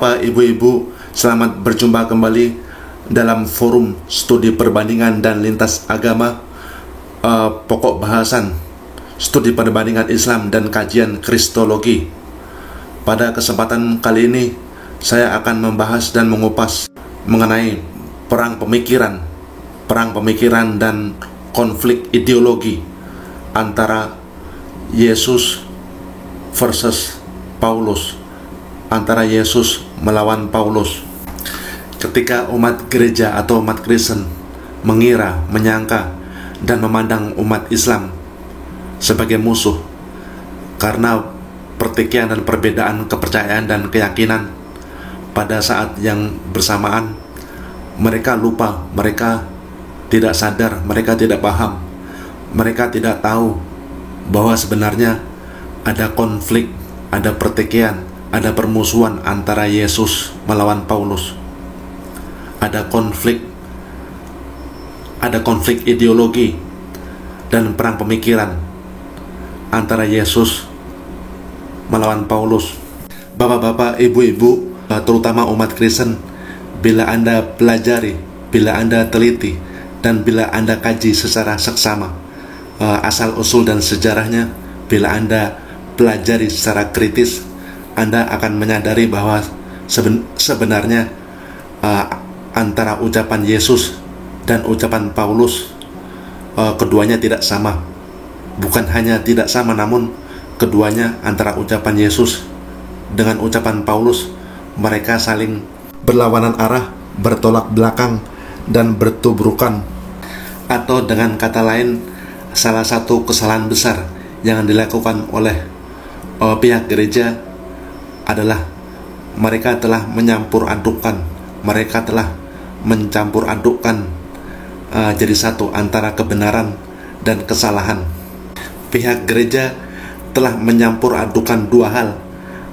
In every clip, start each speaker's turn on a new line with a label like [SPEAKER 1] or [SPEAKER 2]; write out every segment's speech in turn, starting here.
[SPEAKER 1] Bapak-bapak, ibu-ibu, selamat berjumpa kembali dalam forum studi perbandingan dan lintas agama, pokok bahasan studi perbandingan Islam dan kajian Kristologi. Pada kesempatan kali ini saya akan membahas dan mengupas mengenai perang pemikiran dan konflik ideologi antara Yesus versus Paulus, antara Yesus melawan Paulus. Ketika umat gereja atau umat Kristen mengira, menyangka, dan memandang umat Islam sebagai musuh karena pertikaian dan perbedaan kepercayaan dan keyakinan, pada saat yang bersamaan mereka lupa, mereka tidak sadar, mereka tidak paham, mereka tidak tahu bahwa sebenarnya ada konflik, ada pertikaian, ada permusuhan antara Yesus melawan Paulus. Ada konflik ideologi dan perang pemikiran antara Yesus melawan Paulus. Bapak-bapak, ibu-ibu, terutama umat Kristen, bila Anda pelajari, bila Anda teliti, dan bila Anda kaji secara seksama asal-usul dan sejarahnya, bila Anda pelajari secara kritis, Anda akan menyadari bahwa sebenarnya antara ucapan Yesus dan ucapan Paulus, keduanya tidak sama. Bukan hanya tidak sama, namun keduanya, antara ucapan Yesus dengan ucapan Paulus, mereka saling berlawanan arah, bertolak belakang, dan bertubrukan. Atau dengan kata lain, salah satu kesalahan besar yang dilakukan oleh pihak gereja adalah mereka telah mencampur adukkan jadi satu antara kebenaran dan kesalahan. Pihak gereja telah mencampur adukan dua hal,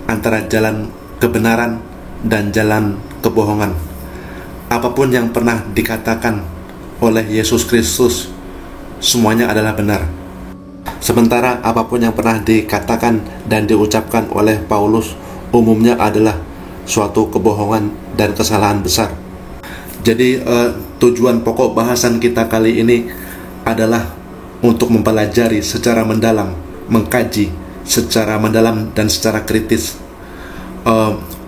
[SPEAKER 1] antara jalan kebenaran dan jalan kebohongan. Apapun yang pernah dikatakan oleh Yesus Kristus, semuanya adalah benar. Sementara apapun yang pernah dikatakan dan diucapkan oleh Paulus umumnya adalah suatu kebohongan dan kesalahan besar. Jadi tujuan pokok bahasan kita kali ini adalah untuk mempelajari secara mendalam, mengkaji secara mendalam dan secara kritis,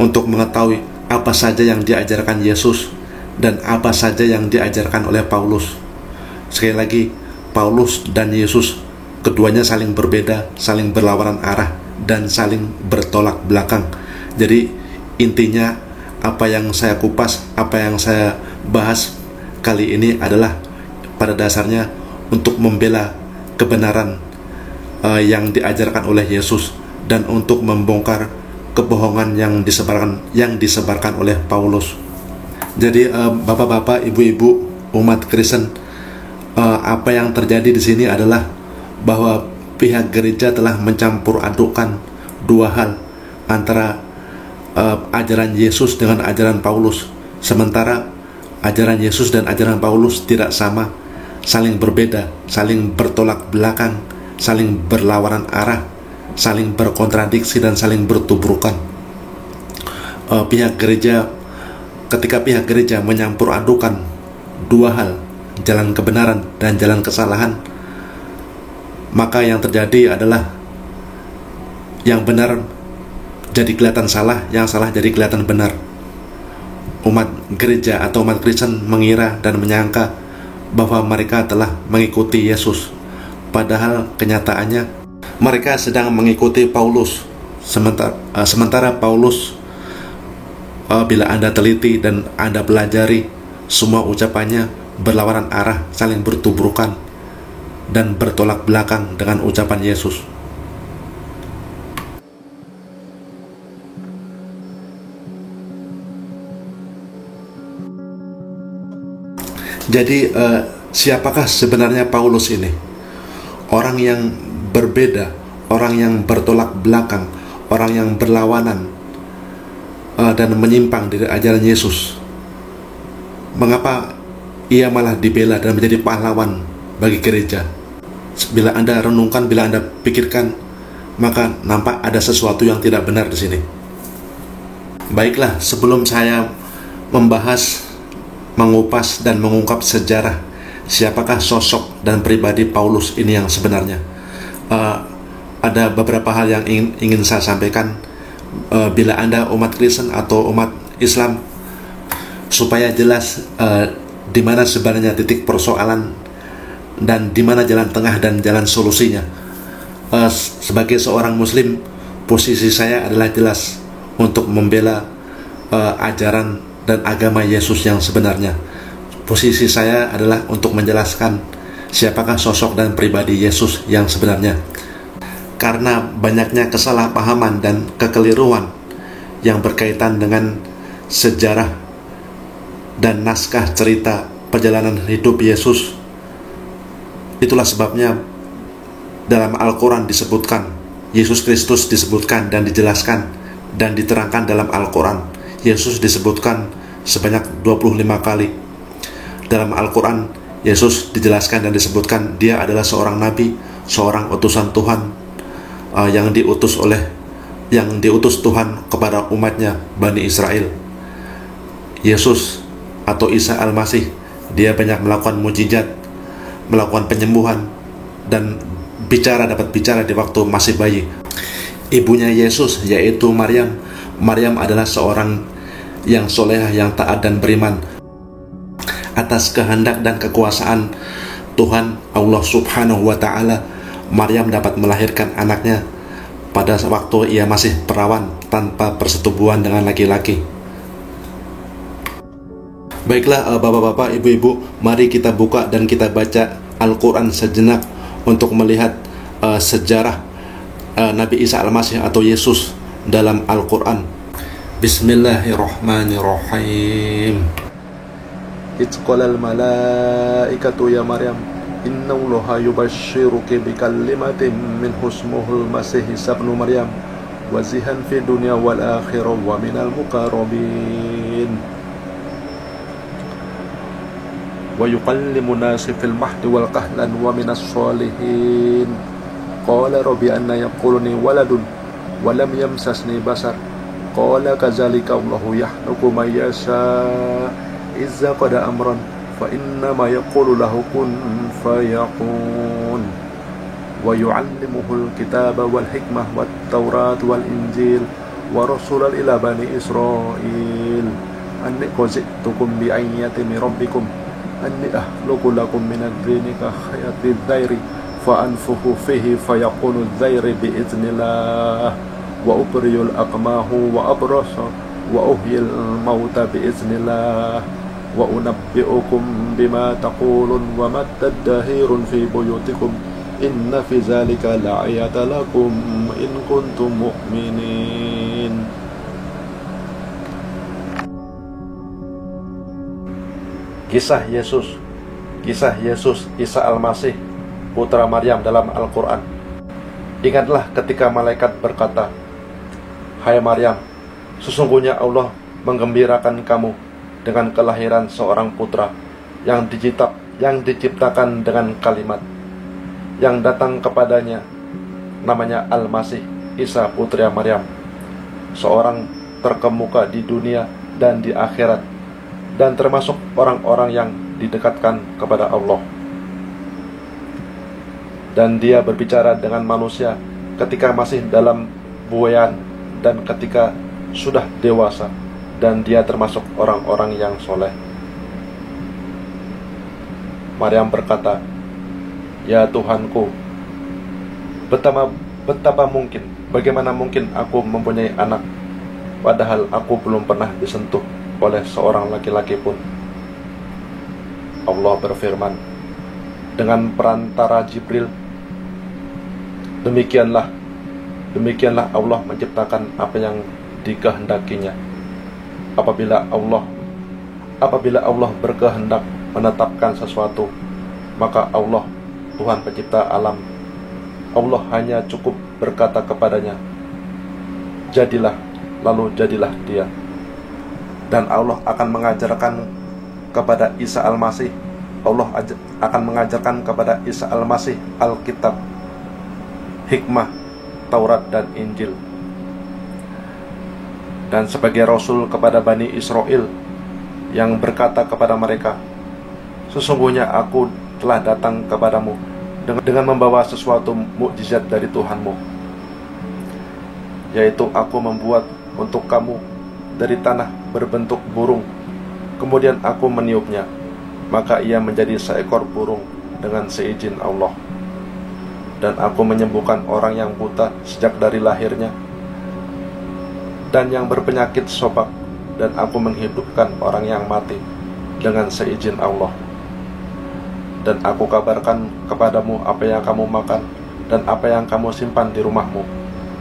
[SPEAKER 1] untuk mengetahui apa saja yang diajarkan Yesus dan apa saja yang diajarkan oleh Paulus. Sekali lagi, Paulus dan Yesus keduanya saling berbeda, saling berlawanan arah, dan saling bertolak belakang. Jadi intinya apa yang saya kupas, apa yang saya bahas kali ini adalah pada dasarnya untuk membela kebenaran yang diajarkan oleh Yesus dan untuk membongkar kebohongan yang disebarkan oleh Paulus. Jadi bapak-bapak, ibu-ibu, umat Kristen, apa yang terjadi di sini adalah bahwa pihak gereja telah mencampur adukkan dua hal, antara ajaran Yesus dengan ajaran Paulus. Sementara ajaran Yesus dan ajaran Paulus tidak sama, saling berbeda, saling bertolak belakang, saling berlawanan arah, saling berkontradiksi, dan saling bertubrukan. Ketika pihak gereja menyampur adukan dua hal, jalan kebenaran dan jalan kesalahan, maka yang terjadi adalah yang benar jadi kelihatan salah, yang salah jadi kelihatan benar. Umat gereja atau umat Kristen mengira dan menyangka bahwa mereka telah mengikuti Yesus, padahal kenyataannya mereka sedang mengikuti Paulus. Sementara Paulus, bila Anda teliti dan Anda pelajari, semua ucapannya berlawanan arah, saling bertubrukan, dan bertolak belakang dengan ucapan Yesus. Jadi siapakah sebenarnya Paulus ini? Orang yang berbeda, orang yang bertolak belakang, orang yang berlawanan dan menyimpang dari ajaran Yesus. Mengapa ia malah dibela dan menjadi pahlawan bagi gereja? Bila Anda renungkan, bila Anda pikirkan, maka nampak ada sesuatu yang tidak benar di sini. Baiklah, sebelum saya membahas, mengupas, dan mengungkap sejarah siapakah sosok dan pribadi Paulus ini yang sebenarnya, ada beberapa hal yang ingin saya sampaikan. Bila Anda umat Kristen atau umat Islam, supaya jelas di mana sebenarnya titik persoalan dan di mana jalan tengah dan jalan solusinya. Sebagai seorang Muslim, posisi saya adalah jelas untuk membela ajaran dan agama Yesus yang sebenarnya. Posisi saya adalah untuk menjelaskan siapakah sosok dan pribadi Yesus yang sebenarnya. Karena banyaknya kesalahpahaman dan kekeliruan yang berkaitan dengan sejarah dan naskah cerita perjalanan hidup Yesus, itulah sebabnya dalam Al-Quran disebutkan, Yesus Kristus disebutkan dan dijelaskan dan diterangkan dalam Al-Quran. Yesus disebutkan sebanyak 25 kali. Dalam Al-Quran, Yesus dijelaskan dan disebutkan dia adalah seorang nabi, seorang utusan Tuhan, yang diutus Tuhan kepada umatnya Bani Israel. Yesus atau Isa Al-Masih, dia banyak melakukan mujizat, melakukan penyembuhan, dan dapat bicara di waktu masih bayi. Ibunya Yesus yaitu Maryam adalah seorang yang solehah, yang taat dan beriman. Atas kehendak dan kekuasaan Tuhan Allah Subhanahu wa Ta'ala, Maryam dapat melahirkan anaknya pada waktu ia masih perawan tanpa persetubuhan dengan laki-laki. Baiklah bapak-bapak, ibu-ibu, mari kita buka dan kita baca Al-Quran sejenak untuk melihat sejarah Nabi Isa Al-Masih atau Yesus dalam Al-Quran. Bismillahirrahmanirrahim. Itzqalal malaikatu ya Maryam, inna allaha yubashshiruki bikalimatin min husmuhul masih Isa ibnu Maryam wazihan fi dunya wal akhirah wa minal muqarrabin wa yukallimu nasi fil mahdi wal kahlan wa minas salihin. Qala rabbi anna yaquluni waladun wa lam yamsasni basar. Qala kazalika Allahu yahluku may yasha izza qada amran fa innama yaqulu lahu kun fayakun. Wa yu'allimuhul kitaba wal hikmah wat taurat wal injil wa rasulan ila bani Israil anni qazitukum bi ayati min rabbikum anni ahluku lakum minad dini ka khayati dhairi fa anfuhu fihi fayakunu dhairi biiznillah wa ubriyul aqmahu wa abrasa wa uhyil mauta biiznillah wa unabbi'ukum bima taqulun wa ma tadahirun fi buyutikum inna fi zalika la'ayata lakum in kuntum mu'minin. Kisah Yesus Isa Al-Masih putra Maryam dalam Al-Quran. Ingatlah ketika malaikat berkata, "Hai Maryam, sesungguhnya Allah menggembirakan kamu dengan kelahiran seorang putra yang diciptakan dengan kalimat, yang datang kepadanya namanya Al-Masih, Isa putra Maryam, seorang terkemuka di dunia dan di akhirat, dan termasuk orang-orang yang didekatkan kepada Allah. Dan dia berbicara dengan manusia ketika masih dalam buayan dan ketika sudah dewasa, dan dia termasuk orang-orang yang soleh." Maryam berkata, "Ya Tuhanku, betapa mungkin, bagaimana mungkin aku mempunyai anak, padahal aku belum pernah disentuh oleh seorang laki-laki pun." Allah berfirman dengan perantara Jibril, Demikianlah Allah menciptakan apa yang dikehendakinya. Apabila Allah berkehendak menetapkan sesuatu, maka Allah, Tuhan pencipta alam, Allah hanya cukup berkata kepadanya, "Jadilah," lalu jadilah dia. Dan Allah akan mengajarkan kepada Isa Al-Masih, Alkitab, hikmah, Taurat dan Injil. dan sebagai rasul kepada Bani Israel, yang berkata kepada mereka, sesungguhnya aku telah datang kepadamu dengan membawa sesuatu mukjizat dari Tuhanmu, yaitu aku membuat untuk kamu dari tanah berbentuk burung. Kemudian aku meniupnya, maka ia menjadi seekor burung dengan seizin Allah. Dan aku menyembuhkan orang yang buta sejak dari lahirnya, dan yang berpenyakit sobak, dan aku menghidupkan orang yang mati dengan seizin Allah. Dan aku kabarkan kepadamu apa yang kamu makan dan apa yang kamu simpan di rumahmu.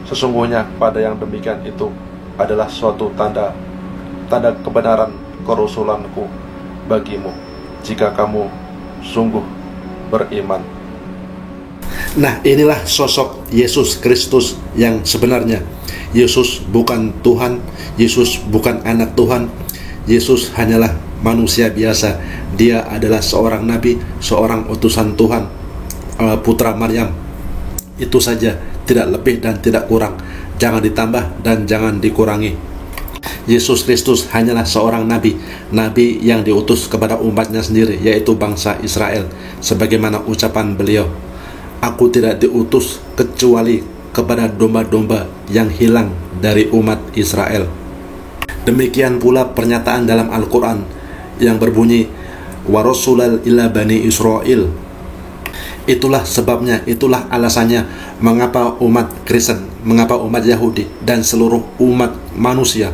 [SPEAKER 1] Sesungguhnya pada yang demikian itu adalah suatu tanda kebenaran kerasulanku bagimu, jika kamu sungguh beriman. Nah, inilah sosok Yesus Kristus yang sebenarnya. Yesus bukan Tuhan, Yesus bukan anak Tuhan, Yesus hanyalah manusia biasa. Dia adalah seorang nabi, seorang utusan Tuhan, putra Maryam. Itu saja, tidak lebih dan tidak kurang. Jangan ditambah dan jangan dikurangi. Yesus Kristus hanyalah seorang nabi, nabi yang diutus kepada umatnya sendiri, yaitu bangsa Israel. Sebagaimana ucapan beliau, aku tidak diutus kecuali kepada domba-domba yang hilang dari umat Israel. Demikian pula pernyataan dalam Al-Quran yang berbunyi, wa rasulal ila bani Israel. Itulah sebabnya, itulah alasannya mengapa umat Kristen, mengapa umat Yahudi dan seluruh umat manusia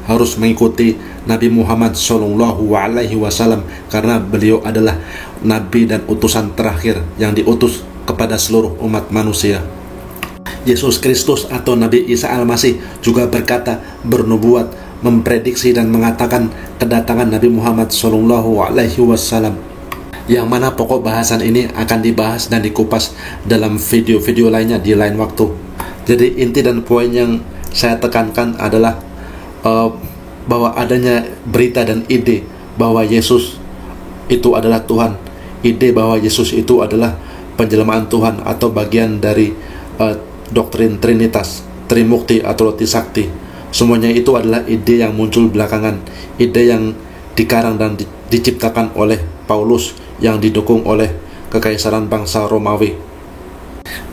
[SPEAKER 1] harus mengikuti Nabi Muhammad SAW, karena beliau adalah nabi dan utusan terakhir yang diutus kepada seluruh umat manusia. Yesus Kristus atau Nabi Isa Al-Masih juga berkata, bernubuat, memprediksi dan mengatakan kedatangan Nabi Muhammad SAW, yang mana pokok bahasan ini akan dibahas dan dikupas dalam video-video lainnya di lain waktu. Jadi inti dan poin yang saya tekankan adalah bahwa adanya berita dan ide bahwa Yesus itu adalah Tuhan, ide bahwa Yesus itu adalah penjelmaan Tuhan atau bagian dari doktrin Trinitas, Trimukti atau Trisakti. Semuanya itu adalah ide yang muncul belakangan, ide yang dikarang dan diciptakan oleh Paulus yang didukung oleh Kekaisaran bangsa Romawi.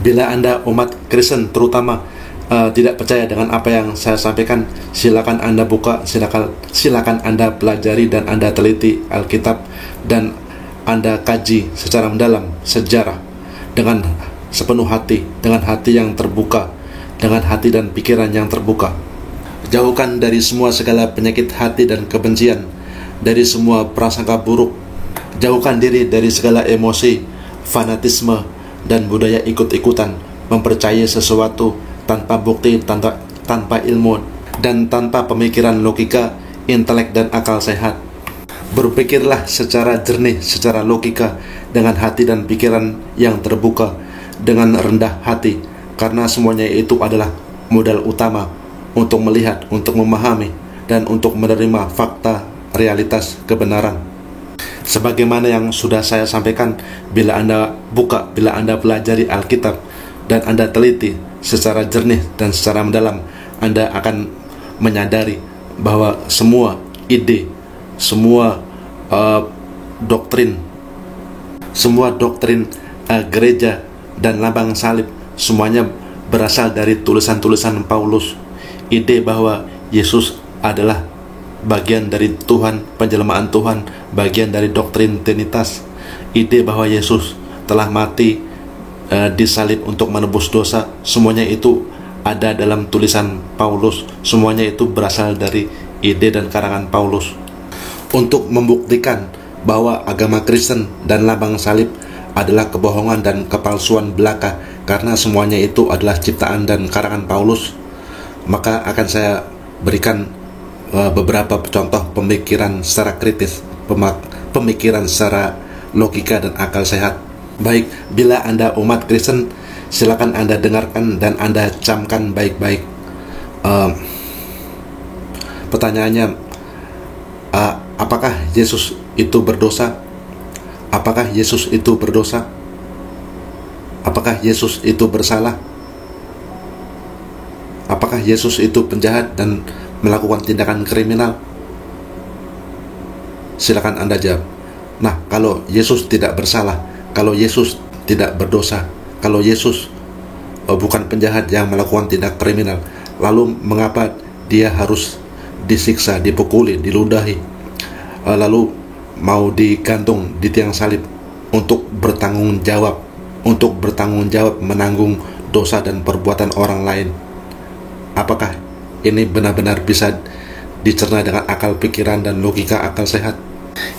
[SPEAKER 1] Bila Anda umat Kristen terutama tidak percaya dengan apa yang saya sampaikan, silakan Anda buka, silakan Anda pelajari dan Anda teliti Alkitab, dan Anda kaji secara mendalam sejarah dengan sepenuh hati, dengan hati yang terbuka, dengan hati dan pikiran yang terbuka. Jauhkan dari semua segala penyakit hati dan kebencian, dari semua prasangka buruk. Jauhkan diri dari segala emosi, fanatisme, dan budaya ikut-ikutan, mempercayai sesuatu tanpa bukti, tanpa ilmu, dan tanpa pemikiran logika, intelek, dan akal sehat. Berpikirlah secara jernih, secara logika, dengan hati dan pikiran yang terbuka, dengan rendah hati, karena semuanya itu adalah modal utama untuk melihat, untuk memahami, dan untuk menerima fakta, realitas, kebenaran. Sebagaimana yang sudah saya sampaikan, bila Anda buka, bila Anda pelajari Alkitab, dan Anda teliti secara jernih dan secara mendalam, Anda akan menyadari bahwa semua ide, semua doktrin gereja dan lambang salib, semuanya berasal dari tulisan-tulisan Paulus. Ide bahwa Yesus adalah bagian dari Tuhan, penjelmaan Tuhan, bagian dari doktrin Trinitas. Ide bahwa Yesus telah mati disalib untuk menebus dosa, semuanya itu ada dalam tulisan Paulus. Semuanya itu berasal dari ide dan karangan Paulus. Untuk membuktikan bahwa agama Kristen dan lambang salib adalah kebohongan dan kepalsuan belaka, karena semuanya itu adalah ciptaan dan karangan Paulus, maka akan saya berikan beberapa contoh pemikiran secara kritis, pemikiran secara logika dan akal sehat. Baik, bila Anda umat Kristen, silakan Anda dengarkan dan Anda camkan baik-baik. Pertanyaannya, apakah Yesus itu berdosa? Apakah Yesus itu berdosa? Apakah Yesus itu bersalah? Apakah Yesus itu penjahat dan melakukan tindakan kriminal? Silakan Anda jawab. Nah, kalau Yesus tidak bersalah, kalau Yesus tidak berdosa, kalau Yesus bukan penjahat yang melakukan tindak kriminal, lalu mengapa dia harus disiksa, dipukuli, diludahi, lalu mau digantung di tiang salib untuk bertanggung jawab menanggung dosa dan perbuatan orang lain? Apakah ini benar-benar bisa dicerna dengan akal pikiran dan logika akal sehat?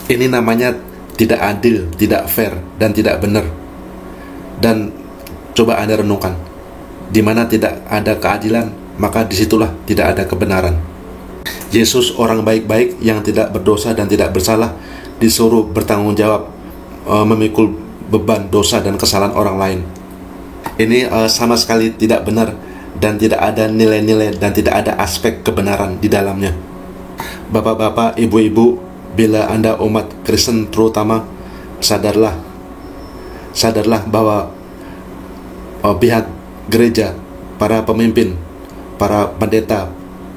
[SPEAKER 1] Ini namanya tidak adil, tidak fair, dan tidak benar. Dan coba Anda renungkan, di mana tidak ada keadilan, maka disitulah tidak ada kebenaran. Yesus orang baik-baik yang tidak berdosa dan tidak bersalah disuruh bertanggung jawab memikul beban dosa dan kesalahan orang lain. Ini sama sekali tidak benar dan tidak ada nilai-nilai dan tidak ada aspek kebenaran di dalamnya. Bapak-bapak, ibu-ibu, bila Anda umat Kristen terutama, sadarlah bahwa pihak gereja, para pemimpin, para pendeta,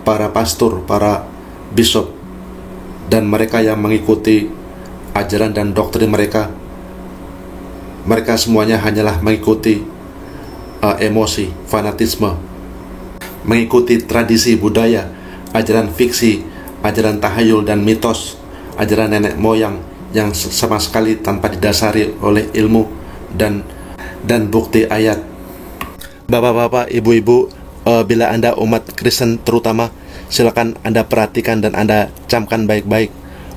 [SPEAKER 1] para pastor, para bishop, dan mereka yang mengikuti ajaran dan doktrin mereka semuanya hanyalah mengikuti emosi, fanatisme, mengikuti tradisi budaya, ajaran fiksi, ajaran tahayul dan mitos, ajaran nenek moyang yang sama sekali tanpa didasari oleh ilmu dan bukti ayat. Bapak-bapak, ibu-ibu, bila Anda umat Kristen terutama, silakan Anda perhatikan dan Anda camkan baik-baik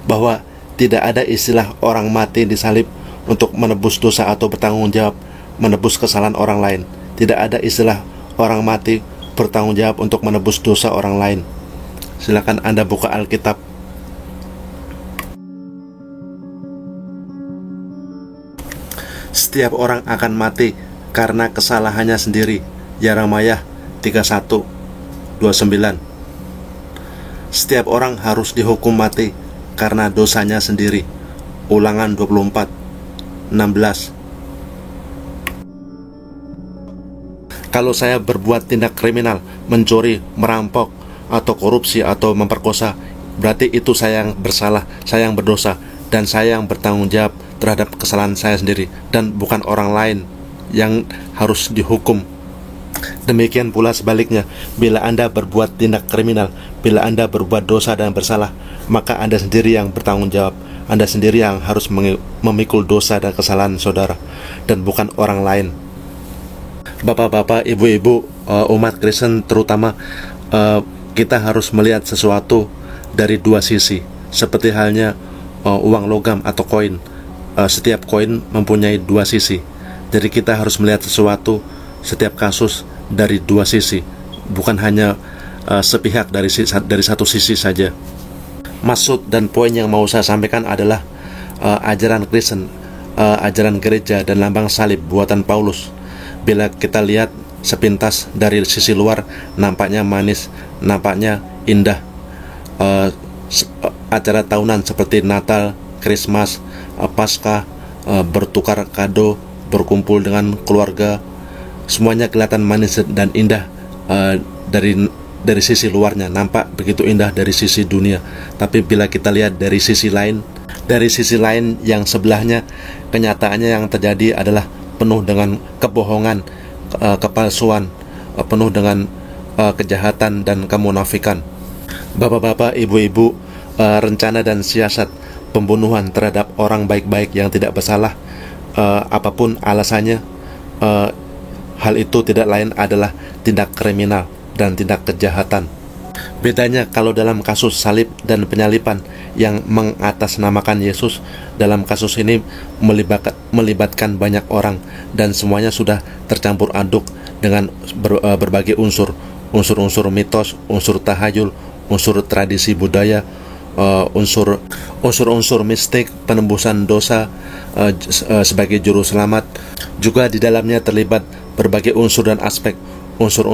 [SPEAKER 1] bahwa tidak ada istilah orang mati di salib untuk menebus dosa atau bertanggung jawab menebus kesalahan orang lain. Tidak ada istilah orang mati bertanggung jawab untuk menebus dosa orang lain. Silakan Anda buka Alkitab. Setiap orang akan mati karena kesalahannya sendiri. Yeremia 31:29. Setiap orang harus dihukum mati karena dosanya sendiri. Ulangan 24:16. Kalau saya berbuat tindak kriminal, mencuri, merampok, atau korupsi, atau memperkosa, berarti itu saya yang bersalah, saya yang berdosa, dan saya yang bertanggung jawab terhadap kesalahan saya sendiri, dan bukan orang lain yang harus dihukum. Demikian pula sebaliknya, bila Anda berbuat tindak kriminal, bila Anda berbuat dosa dan bersalah, maka Anda sendiri yang bertanggung jawab, Anda sendiri yang harus memikul dosa dan kesalahan saudara, dan bukan orang lain. Bapak-bapak, ibu-ibu, umat Kristen terutama, kita harus melihat sesuatu dari dua sisi. Seperti halnya uang logam atau koin, setiap koin mempunyai dua sisi. Jadi kita harus melihat sesuatu, setiap kasus dari dua sisi, bukan hanya sepihak dari satu sisi saja. Maksud dan poin yang mau saya sampaikan adalah ajaran Kristen, ajaran gereja dan lambang salib buatan Paulus. Bila kita lihat sepintas dari sisi luar, nampaknya manis, nampaknya indah. Acara tahunan seperti Natal, Krismas, Paskah, bertukar kado, berkumpul dengan keluarga, semuanya kelihatan manis dan indah dari sisi luarnya, nampak begitu indah dari sisi dunia. Tapi bila kita lihat dari sisi lain yang sebelahnya, kenyataannya yang terjadi adalah penuh dengan kebohongan, kepalsuan, penuh dengan kejahatan dan kemunafikan. Bapak-bapak, ibu-ibu, rencana dan siasat pembunuhan terhadap orang baik-baik yang tidak bersalah, apapun alasannya, hal itu tidak lain adalah tindak kriminal dan tindak kejahatan. Bedanya kalau dalam kasus salib dan penyaliban yang mengatasnamakan Yesus, dalam kasus ini melibatkan banyak orang dan semuanya sudah tercampur aduk dengan berbagai unsur mitos, unsur tahayul, unsur tradisi budaya, unsur mistik, penembusan dosa sebagai juru selamat. Juga di dalamnya terlibat berbagai unsur dan aspek, unsur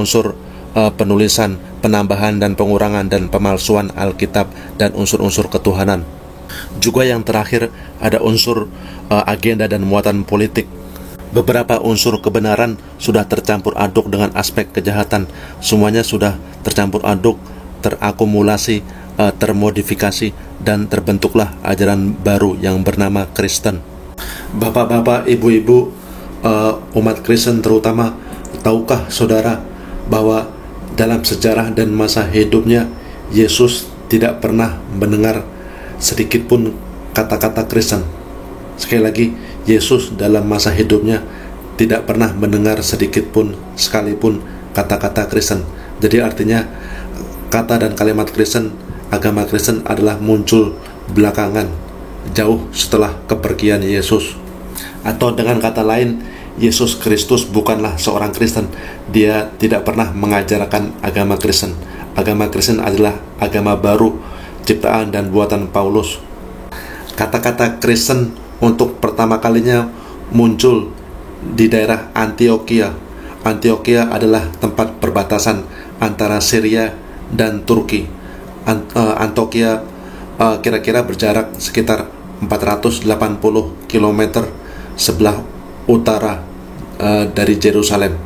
[SPEAKER 1] penulisan, penambahan dan pengurangan dan pemalsuan Alkitab dan unsur-unsur ketuhanan. Juga yang terakhir ada unsur agenda dan muatan politik. Beberapa unsur kebenaran sudah tercampur aduk dengan aspek kejahatan. Semuanya sudah tercampur aduk, terakumulasi, termodifikasi, dan terbentuklah ajaran baru yang bernama Kristen. Bapak-bapak, ibu-ibu, umat Kristen terutama, tahukah saudara bahwa dalam sejarah dan masa hidupnya Yesus tidak pernah mendengar sedikit pun kata-kata Kristen? Sekali lagi, Yesus dalam masa hidupnya tidak pernah mendengar sedikit pun sekalipun kata-kata Kristen. Jadi artinya kata dan kalimat Kristen, agama Kristen adalah muncul belakangan, jauh setelah kepergian Yesus. Atau dengan kata lain, Yesus Kristus bukanlah seorang Kristen. Dia tidak pernah mengajarkan agama Kristen. Agama Kristen adalah agama baru, ciptaan dan buatan Paulus. Kata-kata Kristen untuk pertama kalinya muncul di daerah Antioquia. Antioquia adalah tempat perbatasan antara Syria dan Turki. Antioquia kira-kira berjarak sekitar 480 km sebelah utara dari Yerusalem.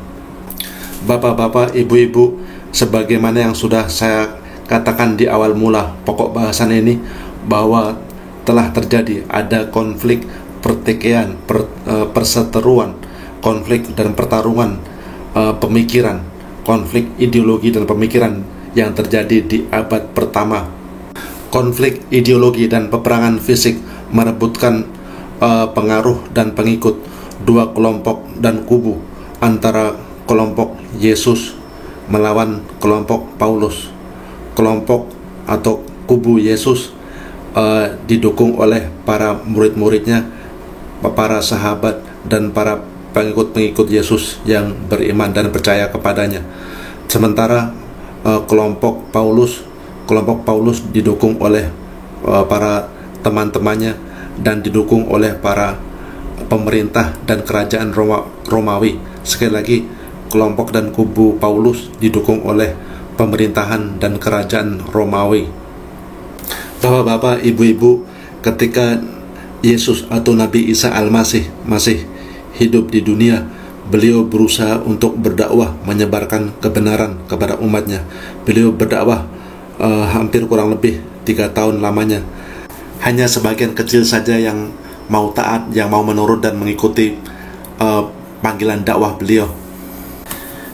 [SPEAKER 1] Bapak-bapak, ibu-ibu, sebagaimana yang sudah saya katakan di awal mula pokok bahasan ini, bahwa telah terjadi ada konflik pertikaian, perseteruan, konflik dan pertarungan pemikiran, konflik ideologi dan pemikiran yang terjadi di abad pertama. Konflik ideologi dan peperangan fisik merebutkan pengaruh dan pengikut, dua kelompok dan kubu antara kelompok Yesus melawan kelompok Paulus. Kelompok atau kubu Yesus didukung oleh para murid-muridnya, para sahabat, dan para pengikut-pengikut Yesus yang beriman dan percaya kepadanya. Sementara kelompok Paulus didukung oleh para teman-temannya dan didukung oleh para pemerintah dan kerajaan Romawi. Sekali lagi, kelompok dan kubu Paulus didukung oleh pemerintahan dan kerajaan Romawi. Bapak-bapak, ibu-ibu, ketika Yesus atau Nabi Isa Al-Masih masih hidup di dunia, beliau berusaha untuk berdakwah, menyebarkan kebenaran kepada umatnya. Beliau berdakwah hampir kurang lebih 3 tahun lamanya. Hanya sebagian kecil saja yang mau taat, yang mau menurut dan mengikuti panggilan dakwah beliau.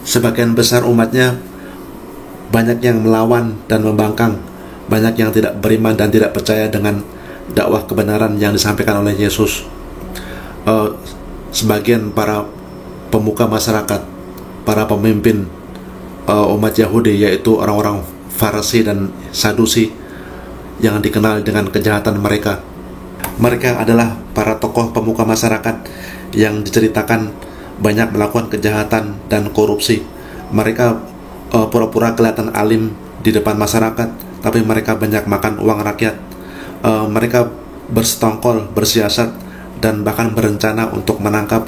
[SPEAKER 1] Sebagian besar umatnya banyak yang melawan dan membangkang, banyak yang tidak beriman dan tidak percaya dengan dakwah kebenaran yang disampaikan oleh Yesus. Sebagian para pemuka masyarakat, para pemimpin umat Yahudi, yaitu orang-orang Farisi dan Sadusi, yang dikenal dengan kejahatan mereka. Mereka adalah para tokoh pemuka masyarakat yang diceritakan banyak melakukan kejahatan dan korupsi. Mereka pura-pura kelihatan alim di depan masyarakat, tapi mereka banyak makan uang rakyat. Mereka bersetongkol, bersiasat, dan bahkan berencana untuk menangkap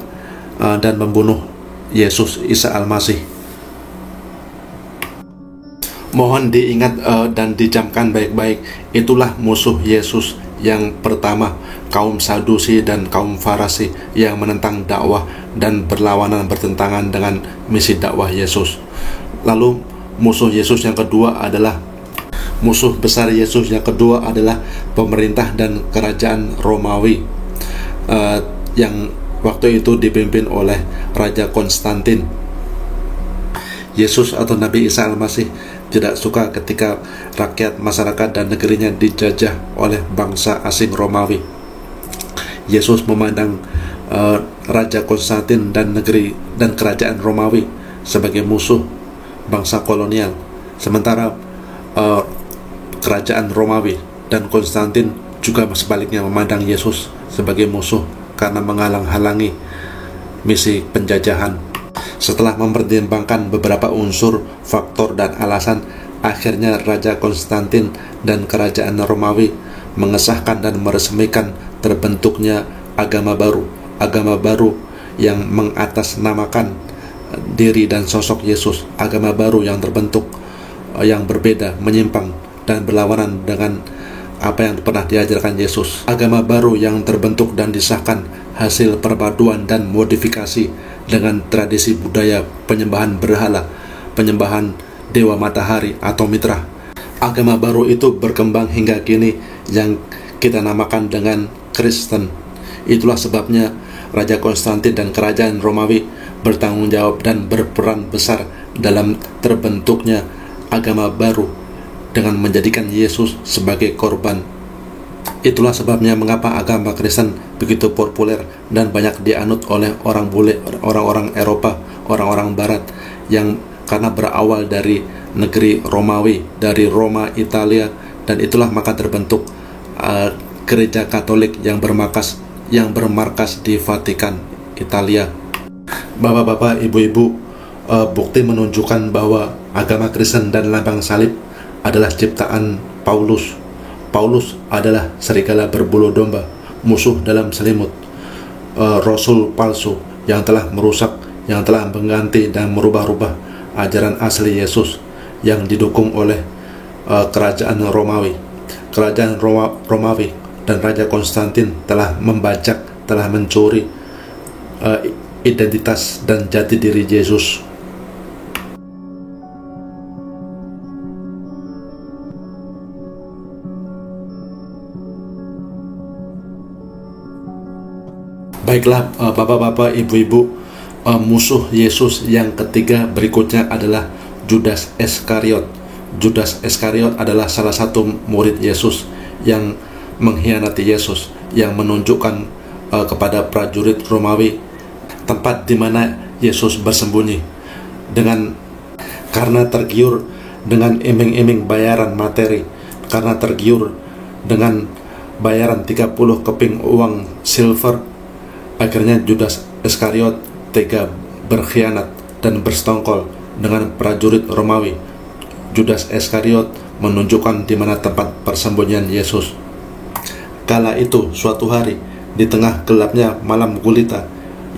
[SPEAKER 1] dan membunuh Yesus Isa Al-Masih. Mohon diingat dan dijamkan baik-baik, itulah musuh Yesus yang pertama, kaum Sadusi dan kaum Farisi yang menentang dakwah dan berlawanan, bertentangan dengan misi dakwah Yesus. Lalu musuh Yesus yang kedua adalah musuh besar Yesus yang kedua adalah pemerintah dan kerajaan Romawi yang waktu itu dipimpin oleh Raja Konstantin. Yesus atau Nabi Isa Al-Masih tidak suka ketika rakyat, masyarakat, dan negerinya dijajah oleh bangsa asing Romawi. Yesus memandang Raja Konstantin dan negeri dan kerajaan Romawi sebagai musuh bangsa kolonial, sementara kerajaan Romawi dan Konstantin juga sebaliknya memandang Yesus sebagai musuh karena menghalang-halangi misi penjajahan. Setelah mempertimbangkan beberapa unsur, faktor, dan alasan, akhirnya Raja Konstantin dan kerajaan Romawi mengesahkan dan meresmikan terbentuknya agama baru yang mengatasnamakan diri dan sosok Yesus. Agama baru yang terbentuk, yang berbeda, menyimpang, dan berlawanan dengan apa yang pernah diajarkan Yesus. Agama baru yang terbentuk dan disahkan hasil perpaduan dan modifikasi dengan tradisi budaya penyembahan berhala, penyembahan dewa matahari atau Mitra. Agama baru itu berkembang hingga kini yang kita namakan dengan Kristen. Itulah sebabnya Raja Konstantin dan Kerajaan Romawi bertanggung jawab dan berperan besar dalam terbentuknya agama baru dengan menjadikan Yesus sebagai korban. Itulah sebabnya mengapa agama Kristen begitu populer dan banyak dianut oleh orang-orang Eropa, orang-orang Barat, yang karena berawal dari negeri Romawi, dari Roma, Italia, dan itulah maka terbentuk gereja Katolik yang bermarkas di Vatikan, Italia. Bapak-bapak, ibu-ibu, bukti menunjukkan bahwa agama Kristen dan lambang salib adalah ciptaan Paulus. Paulus adalah serigala berbulu domba, musuh dalam selimut, rasul palsu yang telah merusak, yang telah mengganti dan merubah-rubah ajaran asli Yesus yang didukung oleh kerajaan Romawi. Kerajaan Romawi dan Raja Konstantin telah membajak, telah mencuri identitas dan jati diri Yesus. Baiklah, bapak-bapak, ibu-ibu, musuh Yesus yang ketiga berikutnya adalah Judas Iskariot. Judas Iskariot adalah salah satu murid Yesus yang mengkhianati Yesus, yang menunjukkan kepada prajurit Romawi tempat di mana Yesus bersembunyi. Karena tergiur dengan iming-iming bayaran materi, karena tergiur dengan bayaran 30 keping uang silver, akhirnya Judas Iskariot tega berkhianat dan bersekongkol dengan prajurit Romawi. Judas Iskariot menunjukkan di mana tempat persembunyian Yesus. Kala itu, suatu hari, di tengah gelapnya malam gulita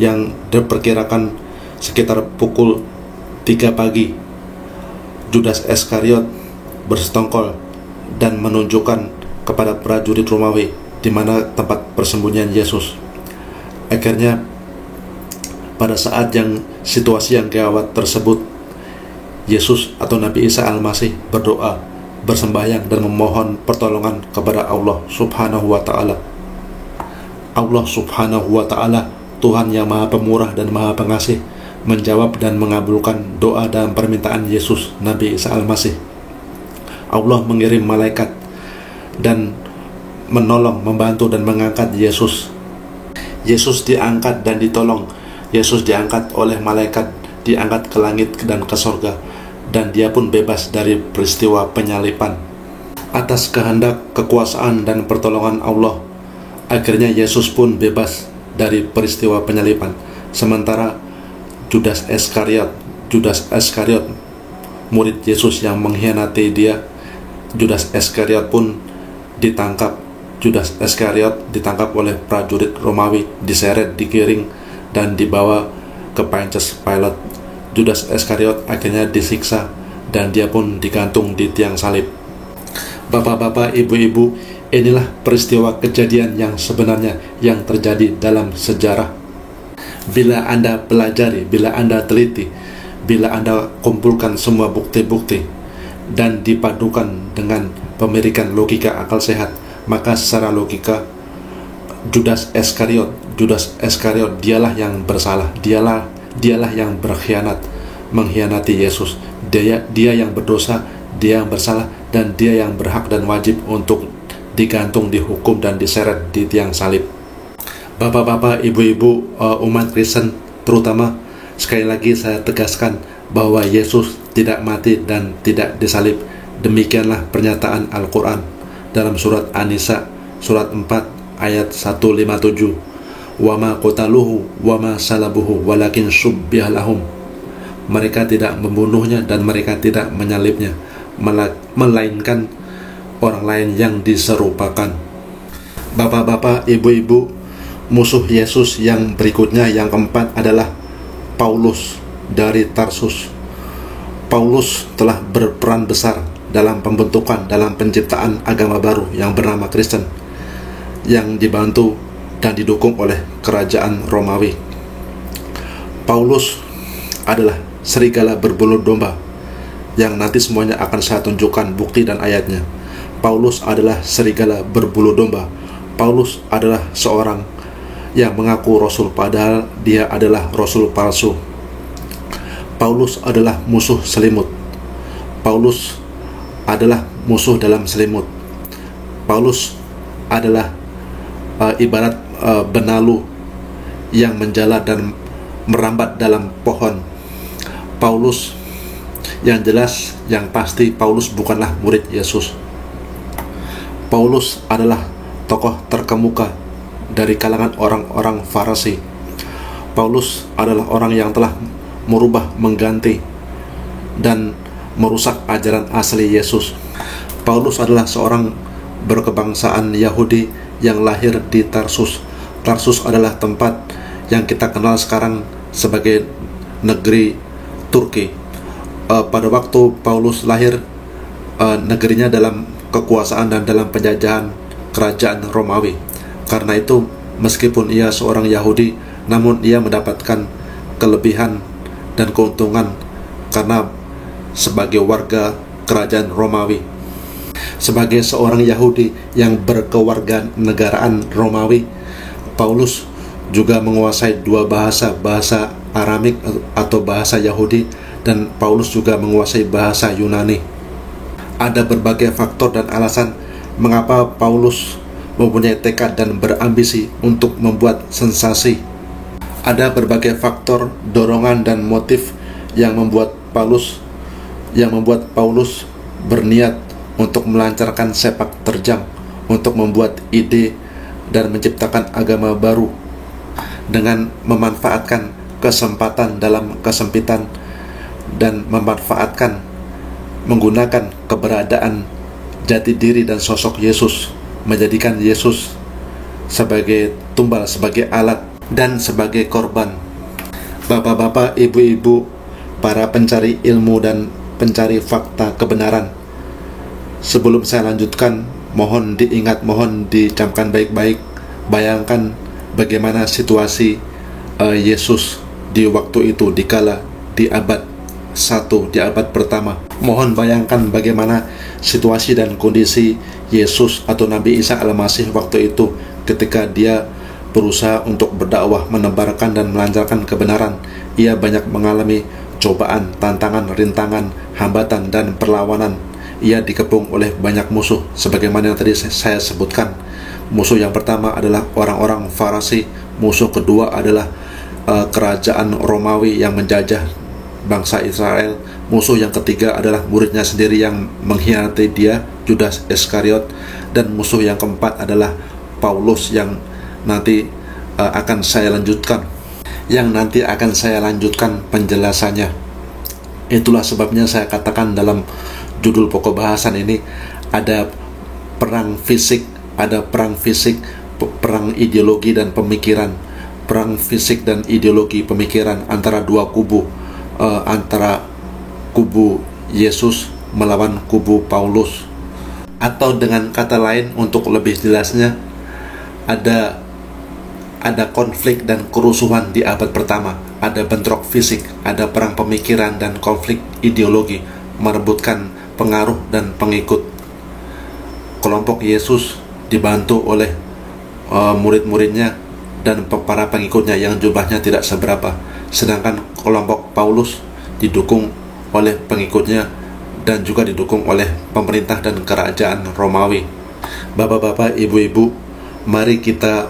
[SPEAKER 1] yang diperkirakan sekitar pukul 3 pagi, Judas Iskariot bersekongkol dan menunjukkan kepada prajurit Romawi di mana tempat persembunyian Yesus. Akhirnya pada saat yang situasi yang gawat tersebut, Yesus atau Nabi Isa Al-Masih berdoa, bersembahyang dan memohon pertolongan kepada Allah Subhanahu wa Ta'ala. Allah Subhanahu wa Ta'ala, Tuhan yang Maha Pemurah dan Maha Pengasih, menjawab dan mengabulkan doa dan permintaan Yesus Nabi Isa Al-Masih. Allah mengirim malaikat dan menolong, membantu dan mengangkat Yesus. Yesus diangkat dan ditolong. Yesus diangkat oleh malaikat, diangkat ke langit dan ke sorga, dan dia pun bebas dari peristiwa penyalipan. Atas kehendak, kekuasaan, dan pertolongan Allah, akhirnya Yesus pun bebas dari peristiwa penyalipan. Sementara Judas Iskariot, murid Yesus yang mengkhianati dia, Judas Iskariot pun ditangkap. Judas Iskariot ditangkap oleh prajurit Romawi, diseret, digiring, dan dibawa ke Pontius Pilate. Judas Iskariot akhirnya disiksa dan dia pun digantung di tiang salib. Bapak-bapak, ibu-ibu, inilah peristiwa kejadian yang sebenarnya yang terjadi dalam sejarah. Bila Anda pelajari, bila Anda teliti, bila Anda kumpulkan semua bukti-bukti dan dipadukan dengan pemilikan logika akal sehat, maka secara logika Judas Iskariot dialah yang bersalah, dialah yang berkhianat, mengkhianati Yesus. Dia yang berdosa, dia yang bersalah, dan dia yang berhak dan wajib untuk digantung, dihukum, dan diseret di tiang salib. Bapak-bapak, ibu-ibu, umat Kristen terutama, sekali lagi saya tegaskan bahwa Yesus tidak mati dan tidak disalib. Demikianlah pernyataan Al-Quran dalam surat An-Nisa, surat 4 ayat 157. Wa ma qataluhu wa ma salabuhu walakin syubbiha lahum. Mereka tidak membunuhnya dan mereka tidak menyalibnya, melainkan orang lain yang diserupakan. Bapak-bapak, ibu-ibu, musuh Yesus yang berikutnya, yang keempat adalah Paulus dari Tarsus. Paulus telah berperan besar dalam pembentukan, dalam penciptaan agama baru yang bernama Kristen, yang dibantu dan didukung oleh kerajaan Romawi. Paulus adalah serigala berbulu domba yang nanti semuanya akan saya tunjukkan bukti dan ayatnya. Paulus adalah serigala berbulu domba. Paulus adalah seorang yang mengaku rasul padahal dia adalah rasul palsu. Paulus adalah musuh selimut. Paulus adalah musuh dalam selimut. Paulus adalah ibarat benalu yang menjala dan merambat dalam pohon. Paulus, yang jelas, yang pasti, Paulus bukanlah murid Yesus. Paulus adalah tokoh terkemuka dari kalangan orang-orang Farisi. Paulus adalah orang yang telah merubah, mengganti, dan merusak ajaran asli Yesus. Paulus adalah seorang berkebangsaan Yahudi yang lahir di Tarsus. Tarsus adalah tempat yang kita kenal sekarang sebagai negeri Turki. Pada waktu Paulus lahir, negerinya dalam kekuasaan dan dalam penjajahan kerajaan Romawi. Karena itu, meskipun ia seorang Yahudi, namun ia mendapatkan kelebihan dan keuntungan karena sebagai warga kerajaan Romawi. Sebagai seorang Yahudi yang berkewarganegaraan Romawi, Paulus juga menguasai dua bahasa, bahasa Aramik atau bahasa Yahudi, dan Paulus juga menguasai bahasa Yunani. Ada berbagai faktor dan alasan mengapa Paulus mempunyai tekad dan berambisi untuk membuat sensasi. Ada berbagai faktor, dorongan, dan motif yang membuat Paulus berniat untuk melancarkan sepak terjang, untuk membuat ide dan menciptakan agama baru dengan memanfaatkan kesempatan dalam kesempitan dan menggunakan keberadaan jati diri dan sosok Yesus, menjadikan Yesus sebagai tumbal, sebagai alat, dan sebagai korban. Bapak-bapak, ibu-ibu, para pencari ilmu dan pencari fakta kebenaran, sebelum saya lanjutkan, mohon diingat, mohon dicamkan baik-baik. Bayangkan bagaimana situasi Yesus di waktu itu, dikala di abad 1, di abad pertama. Mohon bayangkan bagaimana situasi dan kondisi Yesus atau Nabi Isa Al-Masih waktu itu ketika dia berusaha untuk berdakwah, menebarkan dan melancarkan kebenaran. Ia banyak mengalami cobaan, tantangan, rintangan, hambatan, dan perlawanan. Ia dikepung oleh banyak musuh sebagaimana yang tadi saya sebutkan. Musuh yang pertama adalah orang-orang Farisi, musuh kedua adalah kerajaan Romawi yang menjajah bangsa Israel, musuh yang ketiga adalah muridnya sendiri yang mengkhianati dia, Judas Iskariot, dan musuh yang keempat adalah Paulus yang nanti akan saya lanjutkan penjelasannya. Itulah sebabnya saya katakan dalam judul pokok bahasan ini ada perang fisik, perang ideologi dan pemikiran, perang fisik dan ideologi pemikiran antara dua kubu, antara kubu Yesus melawan kubu Paulus. Atau dengan kata lain, untuk lebih jelasnya, ada konflik dan kerusuhan di abad pertama, ada bentrok fisik, ada perang pemikiran dan konflik ideologi, merebutkan pengaruh dan pengikut. Kelompok Yesus dibantu oleh murid-muridnya dan para pengikutnya yang jumlahnya tidak seberapa, sedangkan kelompok Paulus didukung oleh pengikutnya dan juga didukung oleh pemerintah dan kerajaan Romawi. Bapak-bapak, ibu-ibu, mari kita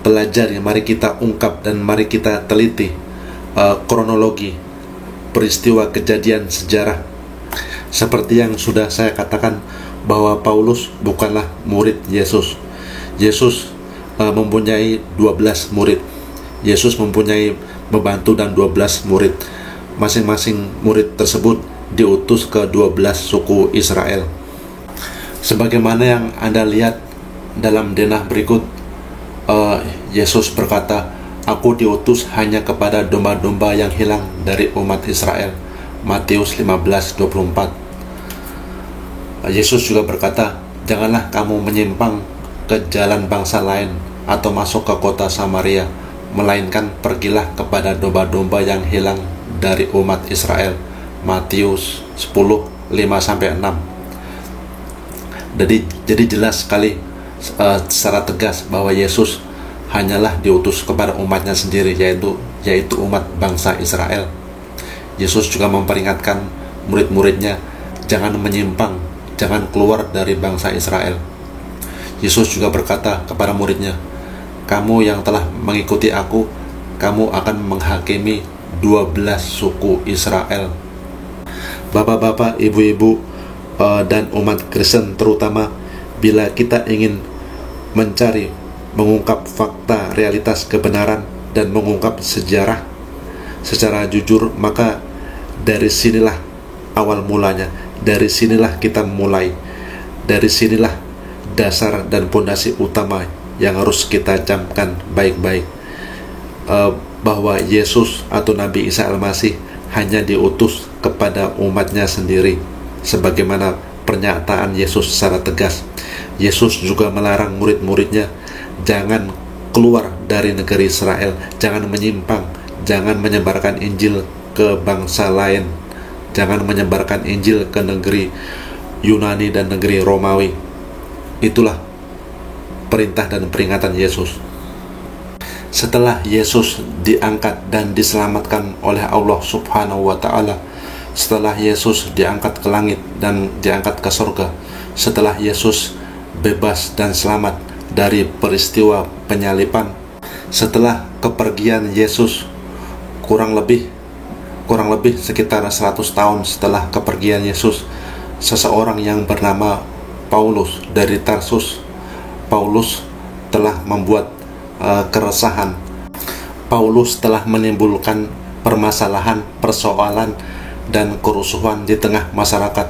[SPEAKER 1] pelajari, mari kita ungkap, dan mari kita teliti kronologi peristiwa kejadian sejarah. Seperti yang sudah saya katakan, bahwa Paulus bukanlah murid Yesus. Yesus mempunyai 12 murid. Yesus mempunyai pembantu dan 12 murid. Masing-masing murid tersebut diutus ke 12 suku Israel. Sebagaimana yang Anda lihat dalam denah berikut, Yesus berkata, "Aku diutus hanya kepada domba-domba yang hilang dari umat Israel." Matius 15:24. Yesus juga berkata, "Janganlah kamu menyimpang ke jalan bangsa lain, atau masuk ke kota Samaria, melainkan pergilah kepada domba-domba yang hilang dari umat Israel. Matius 10:5-6. Jadi jelas sekali secara tegas bahwa Yesus hanyalah diutus kepada umatnya sendiri, yaitu umat bangsa Israel. Yesus juga memperingatkan murid-muridnya jangan menyimpang, jangan keluar dari bangsa Israel. Yesus juga berkata kepada muridnya, kamu yang telah mengikuti aku, kamu akan menghakimi 12 suku Israel. Bapak-bapak, ibu-ibu, dan umat Kristen terutama, bila kita ingin mencari, mengungkap fakta, realitas, kebenaran, dan mengungkap sejarah secara jujur, maka dari sinilah awal mulanya, dari sinilah kita mulai, dari sinilah dasar dan pondasi utama yang harus kita camkan baik-baik, bahwa Yesus atau Nabi Isa Al-Masih hanya diutus kepada umatnya sendiri, sebagaimana pernyataan Yesus secara tegas. Yesus juga melarang murid-muridnya jangan keluar dari negeri Israel, jangan menyimpang, jangan menyebarkan Injil ke bangsa lain, jangan menyebarkan Injil ke negeri Yunani dan negeri Romawi. Itulah perintah dan peringatan Yesus. Setelah Yesus diangkat dan diselamatkan oleh Allah Subhanahu wa Ta'ala, setelah Yesus diangkat ke langit dan diangkat ke surga, setelah Yesus bebas dan selamat dari peristiwa penyaliban, setelah kepergian Yesus kurang lebih sekitar 100 tahun setelah kepergian Yesus, seseorang yang bernama Paulus dari Tarsus, Paulus telah membuat keresahan. Paulus telah menimbulkan permasalahan, persoalan, dan kerusuhan di tengah masyarakat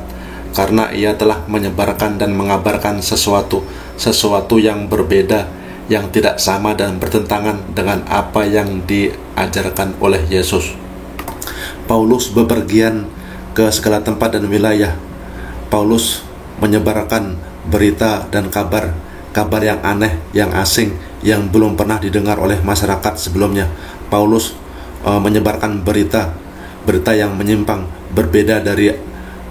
[SPEAKER 1] karena ia telah menyebarkan dan mengabarkan sesuatu yang berbeda, yang tidak sama dan bertentangan dengan apa yang diajarkan oleh Yesus. Paulus bepergian ke segala tempat dan wilayah. Paulus menyebarkan berita dan kabar yang aneh, yang asing, yang belum pernah didengar oleh masyarakat sebelumnya. Paulus menyebarkan berita yang menyimpang, berbeda dari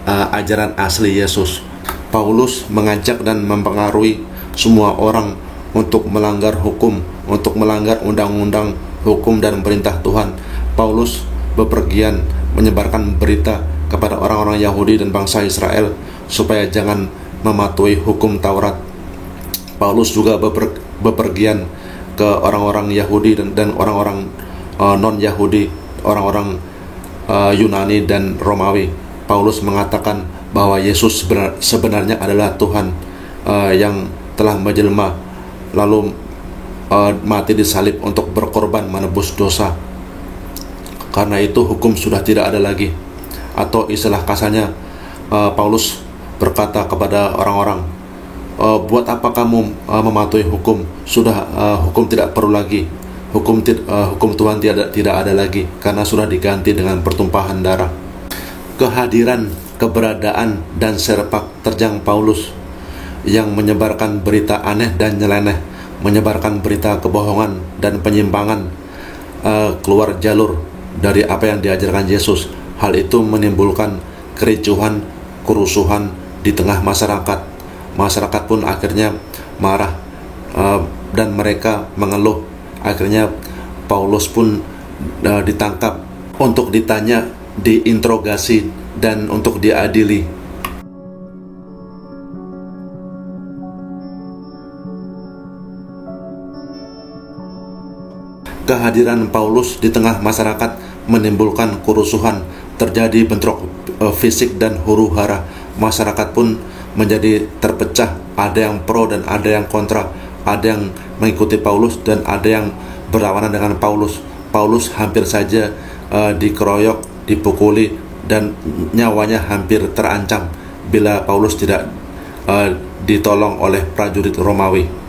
[SPEAKER 1] ajaran asli Yesus. Paulus mengajak dan mempengaruhi semua orang untuk melanggar hukum, untuk melanggar undang-undang, hukum, dan perintah Tuhan. Paulus bepergian menyebarkan berita kepada orang-orang Yahudi dan bangsa Israel supaya jangan mematuhi hukum Taurat. Paulus juga bepergian ke orang-orang Yahudi dan orang-orang non-Yahudi, orang-orang Yunani dan Romawi. Paulus mengatakan bahwa Yesus sebenarnya adalah Tuhan yang telah menjelma lalu mati disalib untuk berkorban menebus dosa. Karena itu hukum sudah tidak ada lagi, atau istilah kasarnya, Paulus berkata kepada orang-orang, buat apa kamu mematuhi hukum? Sudah hukum tidak perlu lagi. Hukum Tuhan tidak ada lagi karena sudah diganti dengan pertumpahan darah. Kehadiran, keberadaan, dan sepak terjang Paulus yang menyebarkan berita aneh dan nyeleneh, menyebarkan berita kebohongan dan penyimpangan, keluar jalur dari apa yang diajarkan Yesus. Hal itu menimbulkan kericuhan, kerusuhan di tengah masyarakat. Masyarakat pun akhirnya marah dan mereka mengeluh. Akhirnya Paulus pun ditangkap untuk ditanya, diinterogasi, dan untuk diadili. Kehadiran Paulus di tengah masyarakat menimbulkan kerusuhan, terjadi bentrok fisik dan huru-hara. Masyarakat pun menjadi terpecah, ada yang pro dan ada yang kontra, ada yang mengikuti Paulus dan ada yang berlawanan dengan Paulus. Paulus hampir saja dikeroyok, dipukuli, dan nyawanya hampir terancam bila Paulus tidak ditolong oleh prajurit Romawi.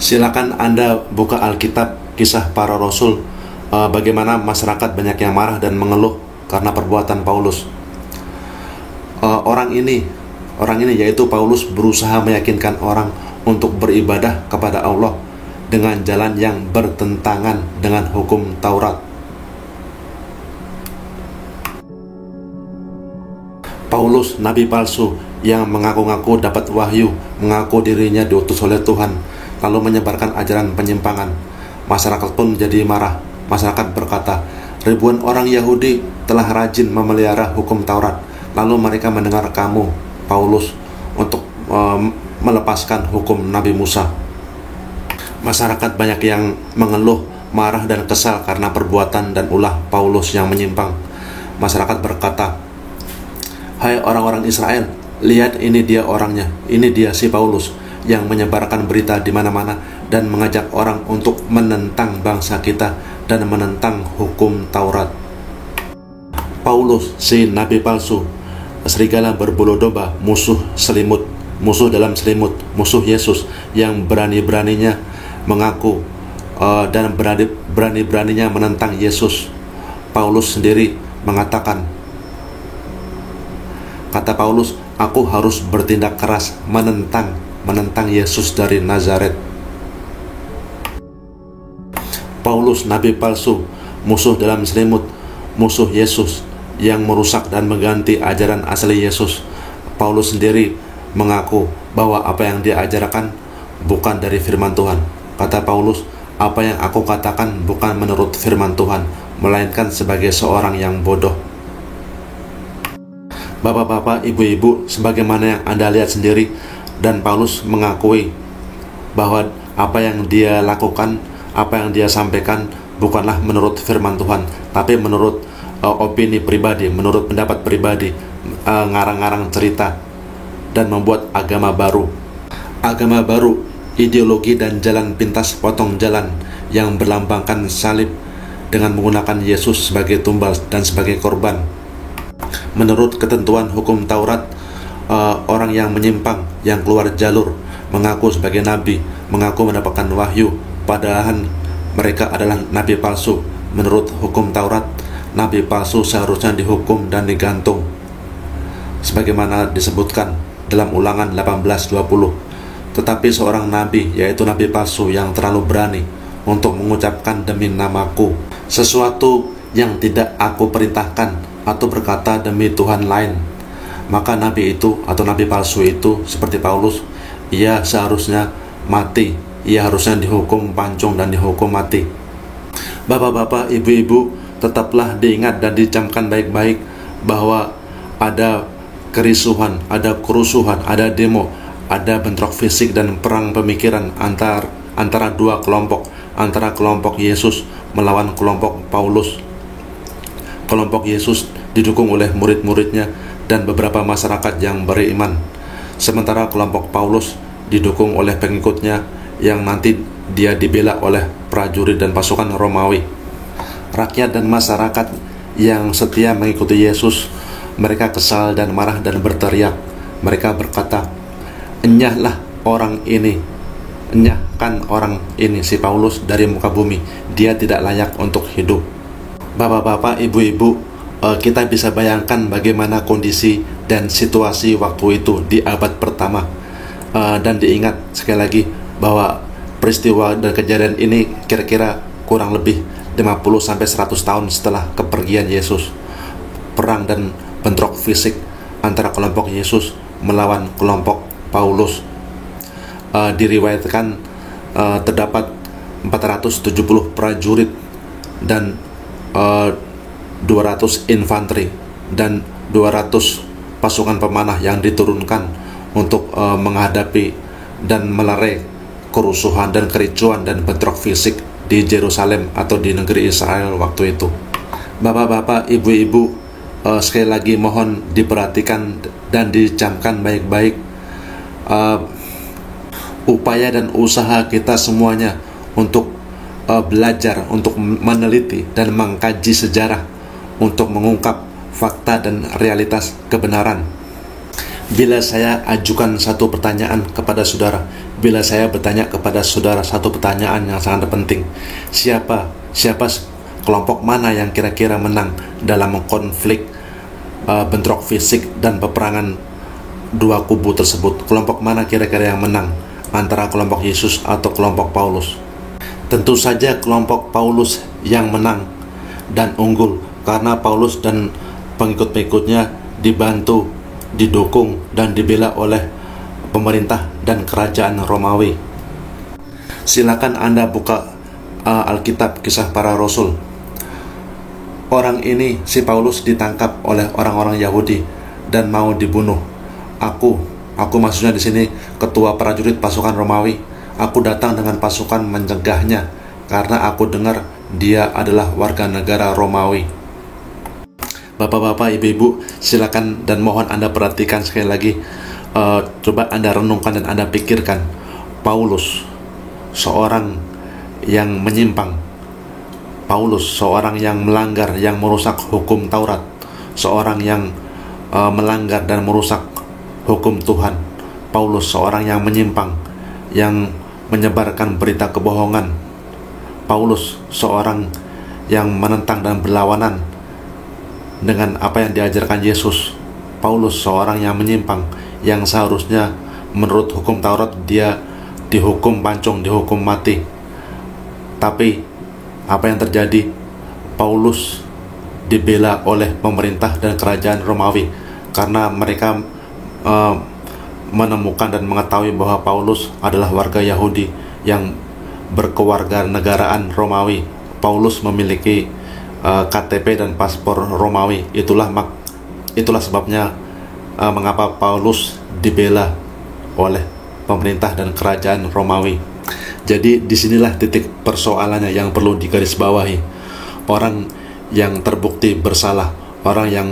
[SPEAKER 1] Silakan Anda buka Alkitab, Kisah Para Rasul, bagaimana masyarakat banyak yang marah dan mengeluh karena perbuatan Paulus. Orang ini yaitu Paulus berusaha meyakinkan orang untuk beribadah kepada Allah dengan jalan yang bertentangan dengan hukum Taurat. Paulus, nabi palsu yang mengaku-ngaku dapat wahyu, mengaku dirinya diutus oleh Tuhan, lalu menyebarkan ajaran penyimpangan. Masyarakat pun jadi marah. Masyarakat berkata, ribuan orang Yahudi telah rajin memelihara hukum Taurat, lalu mereka mendengar kamu, Paulus, untuk melepaskan hukum Nabi Musa. Masyarakat banyak yang mengeluh, marah dan kesal karena perbuatan dan ulah Paulus yang menyimpang. Masyarakat berkata, hai orang-orang Israel, lihat ini dia orangnya, ini dia si Paulus yang menyebarkan berita di mana-mana dan mengajak orang untuk menentang bangsa kita dan menentang hukum Taurat. Paulus, si nabi palsu, serigala berbulu domba, musuh selimut, musuh dalam selimut, musuh Yesus yang berani-beraninya mengaku dan berani-beraninya menentang Yesus. Paulus sendiri mengatakan, kata Paulus, aku harus bertindak keras menentang Yesus dari Nazaret. Paulus, nabi palsu, musuh dalam selimut, musuh Yesus yang merusak dan mengganti ajaran asli Yesus. Paulus sendiri mengaku bahwa apa yang dia ajarkan bukan dari firman Tuhan. Kata Paulus, apa yang aku katakan bukan menurut firman Tuhan, melainkan sebagai seorang yang bodoh. Bapak-bapak, ibu-ibu, sebagaimana yang Anda lihat sendiri, dan Paulus mengakui bahwa apa yang dia lakukan, apa yang dia sampaikan bukanlah menurut firman Tuhan, tapi menurut opini pribadi, menurut pendapat pribadi, ngarang-ngarang cerita, dan membuat agama baru. Agama baru, ideologi dan jalan pintas potong jalan yang berlambangkan salib dengan menggunakan Yesus sebagai tumbal dan sebagai korban. Menurut ketentuan hukum Taurat, orang yang menyimpang, yang keluar jalur, mengaku sebagai nabi, mengaku mendapatkan wahyu, padahal mereka adalah nabi palsu. Menurut hukum Taurat, nabi palsu seharusnya dihukum dan digantung, sebagaimana disebutkan dalam Ulangan 18:20. Tetapi seorang nabi, yaitu nabi palsu yang terlalu berani untuk mengucapkan demi namaku sesuatu yang tidak aku perintahkan, atau berkata demi Tuhan lain, maka nabi itu atau nabi palsu itu seperti Paulus, ia seharusnya mati, ia harusnya dihukum pancung dan dihukum mati. Bapak-bapak, ibu-ibu, tetaplah diingat dan dicamkan baik-baik bahwa ada kerisuhan, ada kerusuhan, ada demo, ada bentrok fisik dan perang pemikiran antara dua kelompok, antara kelompok Yesus melawan kelompok Paulus. Kelompok Yesus didukung oleh murid-muridnya dan beberapa masyarakat yang beriman, sementara kelompok Paulus didukung oleh pengikutnya yang nanti dia dibela oleh prajurit dan pasukan Romawi. Rakyat dan masyarakat yang setia mengikuti Yesus, mereka kesal dan marah dan berteriak. Mereka berkata, enyahlah orang ini, enyahkan orang ini, si Paulus, dari muka bumi, dia tidak layak untuk hidup. Bapak-bapak, ibu-ibu, kita bisa bayangkan bagaimana kondisi dan situasi waktu itu di abad pertama. Dan diingat sekali lagi bahwa peristiwa dan kejadian ini kira-kira kurang lebih 50-100 tahun setelah kepergian Yesus. Perang dan bentrok fisik antara kelompok Yesus melawan kelompok Paulus. Diriwayatkan terdapat 470 prajurit dan 200 infanteri dan 200 pasukan pemanah yang diturunkan untuk menghadapi dan melerai kerusuhan dan kericuan dan bentrok fisik di Yerusalem atau di negeri Israel waktu itu. Bapak-bapak, ibu-ibu, sekali lagi mohon diperhatikan dan dicamkan baik-baik upaya dan usaha kita semuanya untuk belajar, untuk meneliti dan mengkaji sejarah, untuk mengungkap fakta dan realitas kebenaran. Bila saya ajukan satu pertanyaan kepada saudara, bila saya bertanya kepada saudara satu pertanyaan yang sangat penting, siapa kelompok mana yang kira-kira menang dalam konflik bentrok fisik dan peperangan dua kubu tersebut? Kelompok mana kira-kira yang menang, antara kelompok Yesus atau kelompok Paulus? Tentu saja kelompok Paulus yang menang dan unggul, karena Paulus dan pengikut-pengikutnya dibantu, didukung, dan dibela oleh pemerintah dan kerajaan Romawi. Silakan Anda buka Alkitab Kisah Para Rasul. Orang ini, si Paulus, ditangkap oleh orang-orang Yahudi dan mau dibunuh. Aku maksudnya di sini ketua prajurit pasukan Romawi. Aku datang dengan pasukan mencegahnya karena aku dengar dia adalah warga negara Romawi. Bapak-bapak, ibu-ibu, silakan dan mohon Anda perhatikan sekali lagi. Coba Anda renungkan dan Anda pikirkan. Paulus, seorang yang menyimpang. Paulus, seorang yang melanggar, yang merusak hukum Taurat. Seorang yang melanggar dan merusak hukum Tuhan. Paulus, seorang yang menyimpang, yang menyebarkan berita kebohongan. Paulus, seorang yang menentang dan berlawanan dengan apa yang diajarkan Yesus. Paulus, seorang yang menyimpang, yang seharusnya menurut hukum Taurat dia dihukum pancung, dihukum mati. Tapi apa yang terjadi? Paulus dibela oleh pemerintah dan kerajaan Romawi karena mereka menemukan dan mengetahui bahwa Paulus adalah warga Yahudi yang berkewarganegaraan Romawi. Paulus memiliki KTP dan paspor Romawi. Itulah sebabnya mengapa Paulus dibela oleh pemerintah dan kerajaan Romawi. Jadi disinilah titik persoalannya yang perlu digarisbawahi. Orang yang terbukti bersalah, orang yang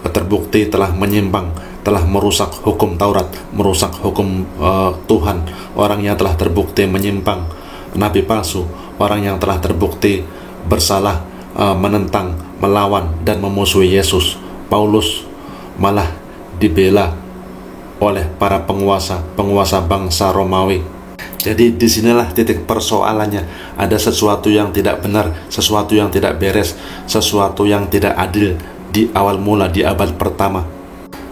[SPEAKER 1] terbukti telah menyimpang, telah merusak hukum Taurat, merusak hukum Tuhan, orang yang telah terbukti menyimpang, nabi palsu, orang yang telah terbukti bersalah, menentang, melawan, dan memusuhi Yesus. Paulus malah dibela oleh para penguasa bangsa Romawi. Jadi disinilah titik persoalannya. Ada sesuatu yang tidak benar, sesuatu yang tidak beres, sesuatu yang tidak adil di awal mula, di abad pertama.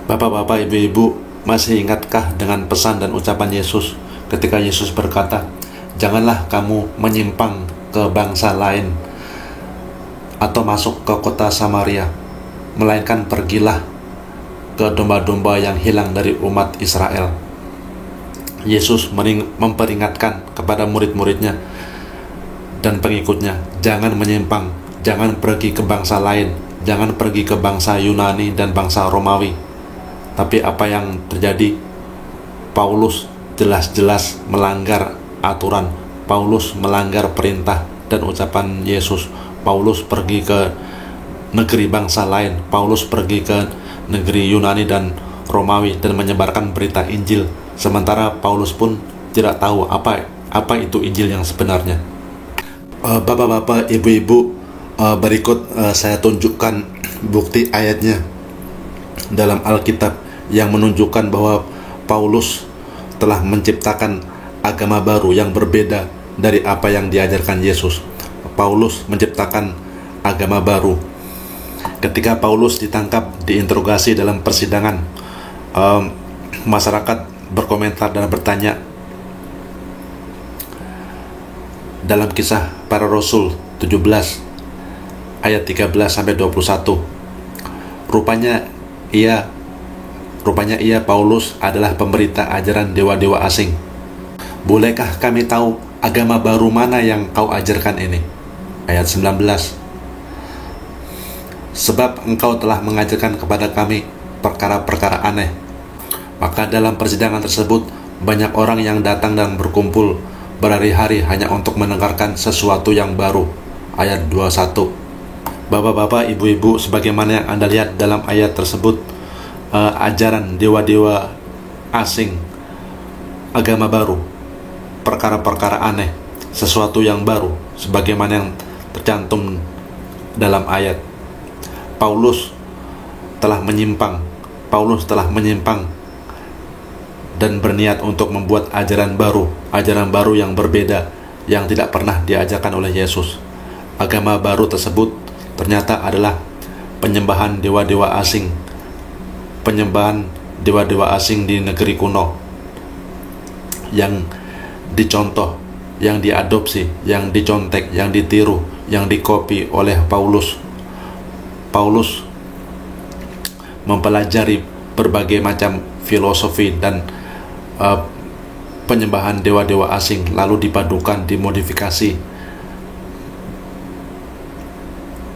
[SPEAKER 1] Bapak-bapak, ibu-ibu, masih ingatkah dengan pesan dan ucapan Yesus ketika Yesus berkata, "Janganlah kamu menyimpang ke bangsa lain atau masuk ke kota Samaria, melainkan pergilah ke domba-domba yang hilang dari umat Israel." Yesus memperingatkan kepada murid-muridnya dan pengikutnya, jangan menyimpang, jangan pergi ke bangsa lain, jangan pergi ke bangsa Yunani dan bangsa Romawi. Tapi apa yang terjadi? Paulus jelas-jelas melanggar aturan. Paulus melanggar perintah dan ucapan Yesus. Paulus pergi ke negeri bangsa lain. Paulus pergi ke negeri Yunani dan Romawi dan menyebarkan berita Injil. Sementara Paulus pun tidak tahu apa itu Injil yang sebenarnya. Bapak-bapak, ibu-ibu, berikut saya tunjukkan bukti ayatnya dalam Alkitab yang menunjukkan bahwa Paulus telah menciptakan agama baru yang berbeda dari apa yang diajarkan Yesus. Paulus menciptakan agama baru. Ketika Paulus ditangkap, diinterogasi dalam persidangan, masyarakat berkomentar dan bertanya dalam Kisah Para Rasul 17 ayat 13-21. Rupanya ia Paulus adalah pemberita ajaran dewa-dewa asing. Bolehkah kami tahu agama baru mana yang kau ajarkan ini? Ayat 19. Sebab engkau telah mengajarkan kepada kami perkara-perkara aneh. Maka dalam persidangan tersebut banyak orang yang datang dan berkumpul berhari-hari hanya untuk mendengarkan sesuatu yang baru. Ayat 21. Bapak-bapak, ibu-ibu, sebagaimana yang Anda lihat dalam ayat tersebut, ajaran dewa-dewa asing, agama baru, perkara-perkara aneh, sesuatu yang baru, sebagaimana yang tercantum dalam ayat. Paulus telah menyimpang dan berniat untuk membuat ajaran baru yang berbeda, yang tidak pernah diajarkan oleh Yesus. Agama baru tersebut ternyata adalah penyembahan dewa-dewa asing, penyembahan dewa-dewa asing di negeri kuno, yang dicontoh, yang diadopsi, yang dicontek, yang ditiru, yang dikopi oleh Paulus. Paulus mempelajari berbagai macam filosofi dan penyembahan dewa-dewa asing, lalu dipadukan, dimodifikasi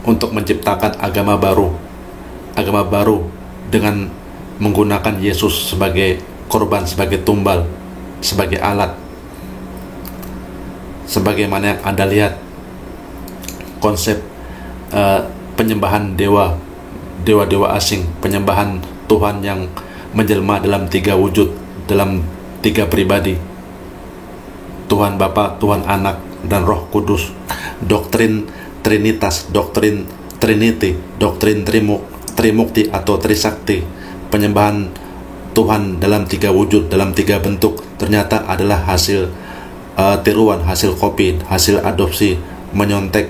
[SPEAKER 1] untuk menciptakan agama baru dengan menggunakan Yesus sebagai korban, sebagai tumbal, sebagai alat. Sebagaimana yang Anda lihat konsep penyembahan dewa-dewa asing, penyembahan Tuhan yang menjelma dalam 3 wujud, dalam 3 pribadi, Tuhan Bapa, Tuhan Anak, dan Roh Kudus. Doktrin Trinitas, doktrin Trinity, doktrin Trimukti atau Trisakti, penyembahan Tuhan dalam 3 wujud, dalam 3 bentuk, ternyata adalah hasil tiruan, hasil kopi, hasil adopsi, menyontek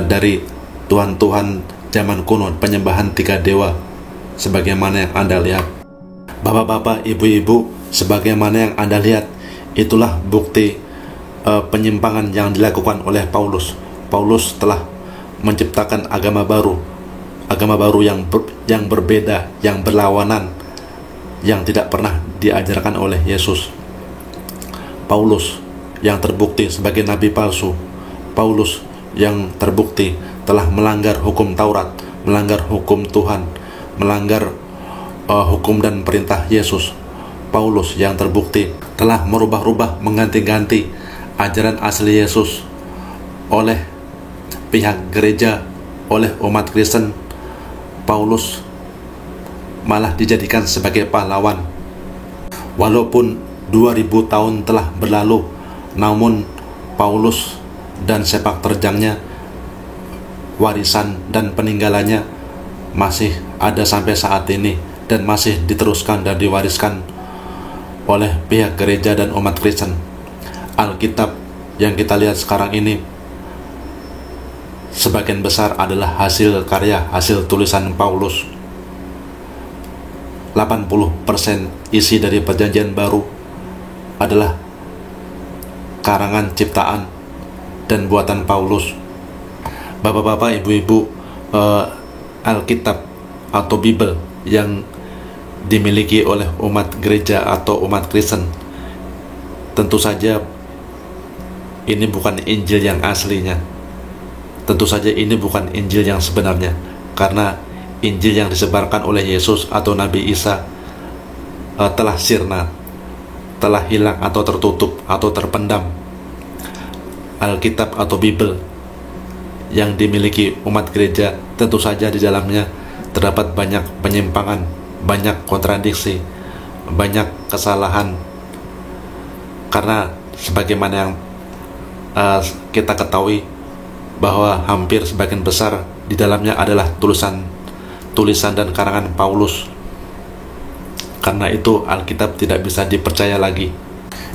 [SPEAKER 1] dari Tuhan-Tuhan zaman kuno, penyembahan 3 dewa, sebagaimana yang Anda lihat. Bapak-bapak, ibu-ibu, sebagaimana yang Anda lihat, itulah bukti penyimpangan yang dilakukan oleh Paulus. Paulus telah menciptakan agama baru yang berbeda, yang berlawanan, yang tidak pernah diajarkan oleh Yesus. Paulus yang terbukti sebagai nabi palsu, Paulus yang terbukti telah melanggar hukum Taurat, melanggar hukum Tuhan, melanggar hukum dan perintah Yesus. Paulus yang terbukti telah merubah-rubah, mengganti-ganti ajaran asli Yesus oleh pihak gereja, oleh umat Kristen. Paulus malah dijadikan sebagai pahlawan. Walaupun 2000 tahun telah berlalu, namun Paulus dan sepak terjangnya, warisan dan peninggalannya masih ada sampai saat ini dan masih diteruskan dan diwariskan oleh pihak gereja dan umat Kristen. Alkitab yang kita lihat sekarang ini sebagian besar adalah hasil karya, hasil tulisan Paulus. 80% isi dari Perjanjian Baru adalah karangan ciptaan dan buatan Paulus. Bapak-bapak, ibu-ibu, Alkitab atau Bible yang dimiliki oleh umat gereja atau umat Kristen, tentu saja ini bukan Injil yang aslinya. Tentu saja ini bukan Injil yang sebenarnya, karena Injil yang disebarkan oleh Yesus atau Nabi Isa telah sirna, telah hilang atau tertutup atau terpendam. Alkitab atau Bible yang dimiliki umat gereja, tentu saja di dalamnya terdapat banyak penyimpangan, banyak kontradiksi, banyak kesalahan. Karena sebagaimana yang kita ketahui bahwa hampir sebagian besar di dalamnya adalah tulisan dan karangan Paulus. Karena itu Alkitab tidak bisa dipercaya lagi.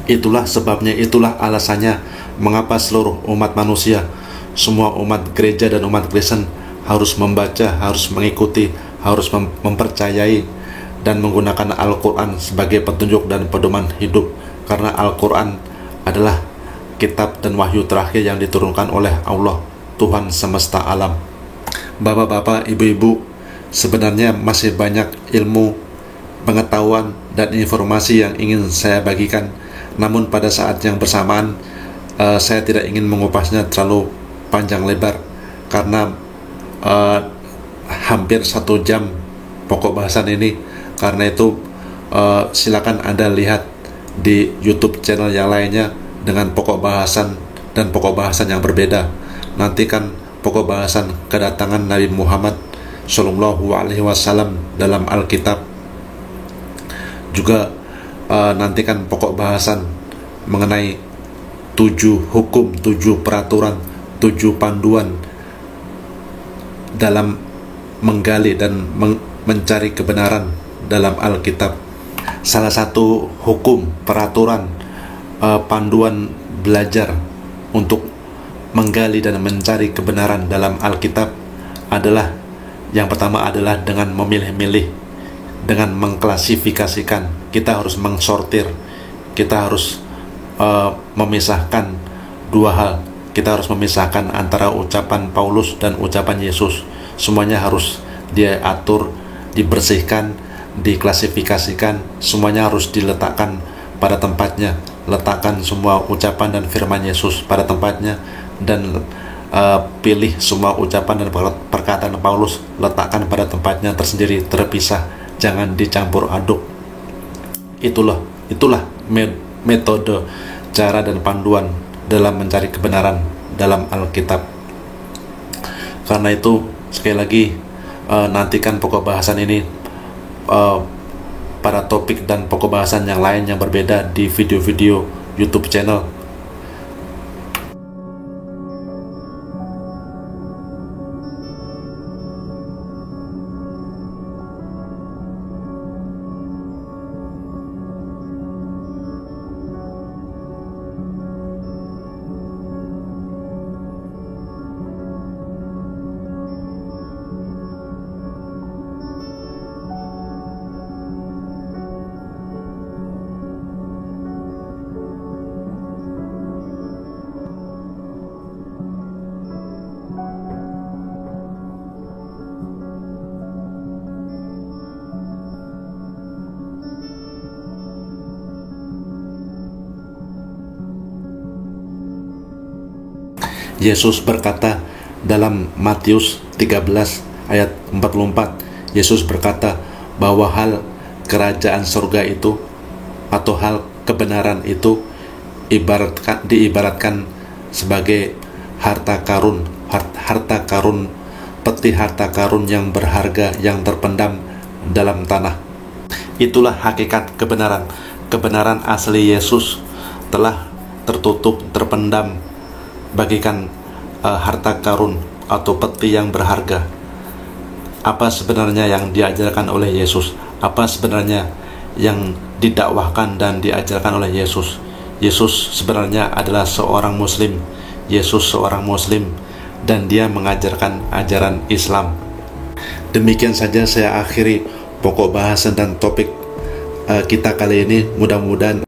[SPEAKER 1] Itulah sebabnya, itulah alasannya mengapa seluruh umat manusia, semua umat gereja dan umat Kristen harus membaca, harus mengikuti, harus mempercayai dan menggunakan Al-Quran sebagai petunjuk dan pedoman hidup. Karena Al-Quran adalah kitab dan wahyu terakhir yang diturunkan oleh Allah, Tuhan semesta alam. Bapak-bapak, ibu-ibu, sebenarnya masih banyak ilmu, pengetahuan, dan informasi yang ingin saya bagikan. Namun pada saat yang bersamaan, saya tidak ingin mengupasnya terlalu panjang lebar, karena hampir 1 jam pokok bahasan ini. Karena itu silakan Anda lihat di YouTube channel yang lainnya dengan pokok bahasan dan pokok bahasan yang berbeda. Nantikan pokok bahasan kedatangan Nabi Muhammad Shallallahu Alaihi Wasallam dalam Alkitab. Juga nantikan pokok bahasan mengenai 7 hukum, 7 peraturan, 7 panduan dalam menggali dan mencari kebenaran dalam Alkitab. Salah satu hukum, peraturan, panduan belajar untuk menggali dan mencari kebenaran dalam Alkitab adalah, yang pertama adalah dengan memilih-milih, dengan mengklasifikasikan. Kita harus mengsortir, kita harus memisahkan dua hal. Kita harus memisahkan antara ucapan Paulus dan ucapan Yesus. Semuanya harus dia atur, dibersihkan, diklasifikasikan. Semuanya harus diletakkan pada tempatnya. Letakkan semua ucapan dan firman Yesus pada tempatnya, dan pilih semua ucapan dan perkataan Paulus, letakkan pada tempatnya tersendiri, terpisah, jangan dicampur aduk. Itulah metode, cara dan panduan dalam mencari kebenaran dalam Alkitab. Karena itu, sekali lagi, nantikan pokok bahasan ini pada topik dan pokok bahasan yang lain yang berbeda di video-video YouTube channel. Yesus berkata dalam Matius 13 ayat 44, Yesus berkata bahwa hal kerajaan surga itu atau hal kebenaran itu diibaratkan sebagai harta karun, peti harta karun yang berharga yang terpendam dalam tanah. Itulah hakikat kebenaran. Kebenaran asli Yesus telah tertutup, terpendam bagikan harta karun atau peti yang berharga. Apa sebenarnya yang diajarkan oleh Yesus? Apa sebenarnya yang didakwahkan dan diajarkan oleh Yesus? Yesus sebenarnya adalah seorang Muslim. Yesus seorang Muslim dan dia mengajarkan ajaran Islam. Demikian saja saya akhiri pokok bahasan dan topik kita kali ini. Mudah-mudahan